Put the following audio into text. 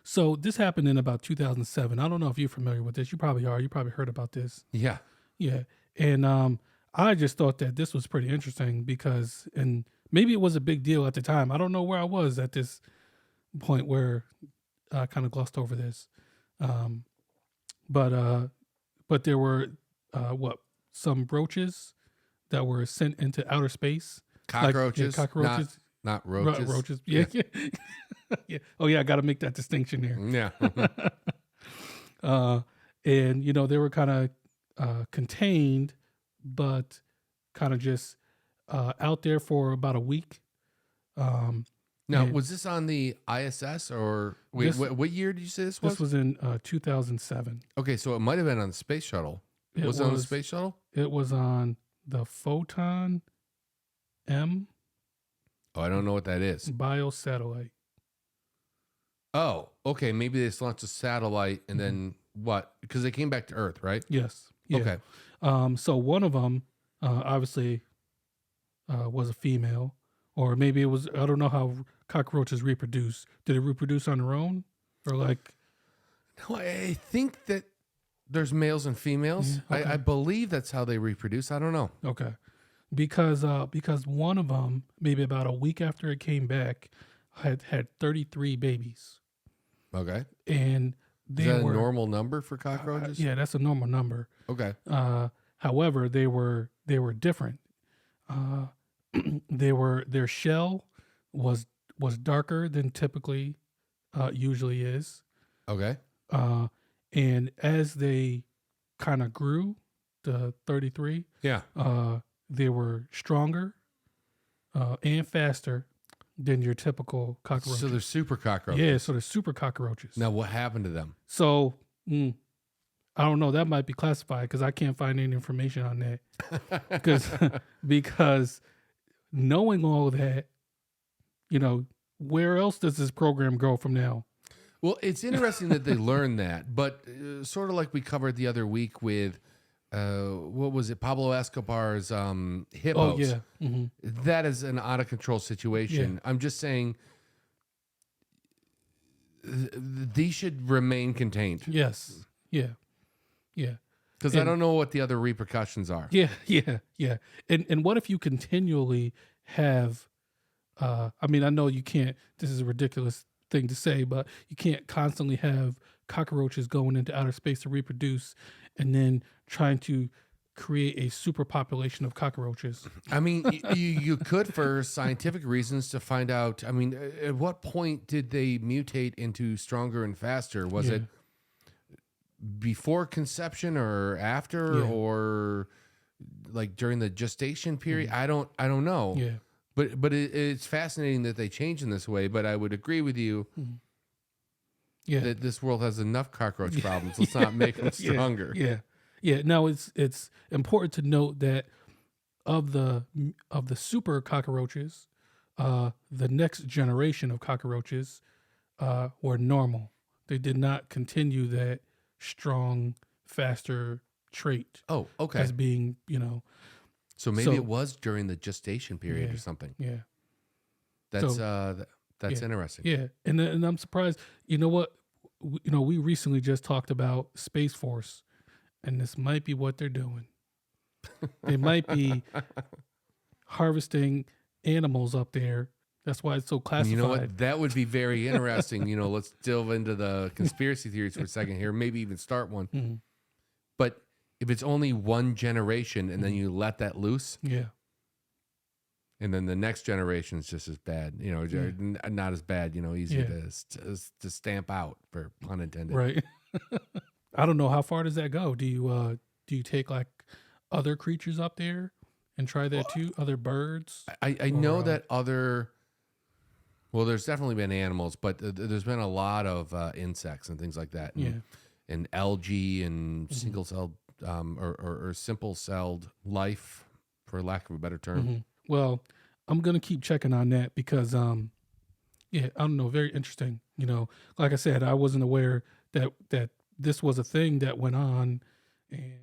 So this happened in about 2007. I don't know if you're familiar with this. You probably are. You probably heard about this. Yeah. Yeah. And I just thought that this was pretty interesting because, and maybe it was a big deal at the time. I don't know where I was at this point where I kind of glossed over this. Um, but there were some roaches that were sent into outer space. Cockroaches. Cockroaches. Not roaches. Roaches. Yeah. Yeah. Oh yeah, I got to make that distinction here. Yeah. And they were kind of contained, but kind of just out there for about a week. Now, was this on the ISS or wait, what year did you say this was? This was in 2007. Okay, so it might have been on the space shuttle. Was it on the space shuttle? It was on the Photon M. Oh, I don't know what that is. Biosatellite. Oh, okay. Maybe they just launched a satellite and then what? Because they came back to Earth, right? Yes. Yeah. Okay. So one of them obviously was a female, or maybe it was, I don't know how cockroaches reproduce. Did it reproduce on their own? Or like? No, I think that there's males and females. Yeah, okay. I believe that's how they reproduce. I don't know. Okay. Because one of them, maybe about a week after it came back, had 33 babies. Okay. And is that a normal number for cockroaches? Yeah, that's a normal number. Okay. However, they were different. Their shell was darker than typically usually is. Okay. And as they kind of grew, the 33, yeah, they were stronger and faster than your typical cockroaches. So they're super cockroaches. Yeah, so they're super cockroaches. Now, what happened to them? So, I don't know. That might be classified because I can't find any information on that. Because knowing all that, where else does this program go from now? Well, it's interesting that they learned that, but sort of like we covered the other week with, what was it? Pablo Escobar's hippos. Oh, yeah. Mm-hmm. That is an out of control situation. Yeah. I'm just saying these should remain contained. Yes. Yeah. Yeah. Because I don't know what the other repercussions are. Yeah. Yeah. Yeah. And what if you continually have, I know you can't, this is a ridiculous thing to say, but you can't constantly have cockroaches going into outer space to reproduce and then trying to create a super population of cockroaches. I mean, you could for scientific reasons to find out. I mean, at what point did they mutate into stronger and faster? Was it before conception or after or like during the gestation period? I don't know. Yeah. But it's fascinating that they change in this way. But I would agree with you that this world has enough cockroach problems. Let's not make them stronger. Yeah. Now it's important to note that of the super cockroaches, the next generation of cockroaches were normal. They did not continue that strong, faster trait. Oh, okay. As being, So maybe it was during the gestation period or something. Yeah. That's interesting. Yeah. And I'm surprised. You know what? We recently just talked about Space Force, and this might be what they're doing. They might be harvesting animals up there. That's why it's so classified. You know what? That would be very interesting. Let's delve into the conspiracy theories for a second here. Maybe even start one. Mm-hmm. But if it's only one generation and then you let that loose, and then the next generation is just as bad, not as bad, easier to stamp out, for pun intended. Right. I don't know, how far does that go? Do you take like other creatures up there and try that too? Other birds? I know that there's definitely been animals, but there's been a lot of insects and things like that. And algae and single-celled or simple-celled life, for lack of a better term. Mm-hmm. Well, I'm going to keep checking on that because, I don't know, very interesting. Like I said, I wasn't aware that this was a thing that went on, and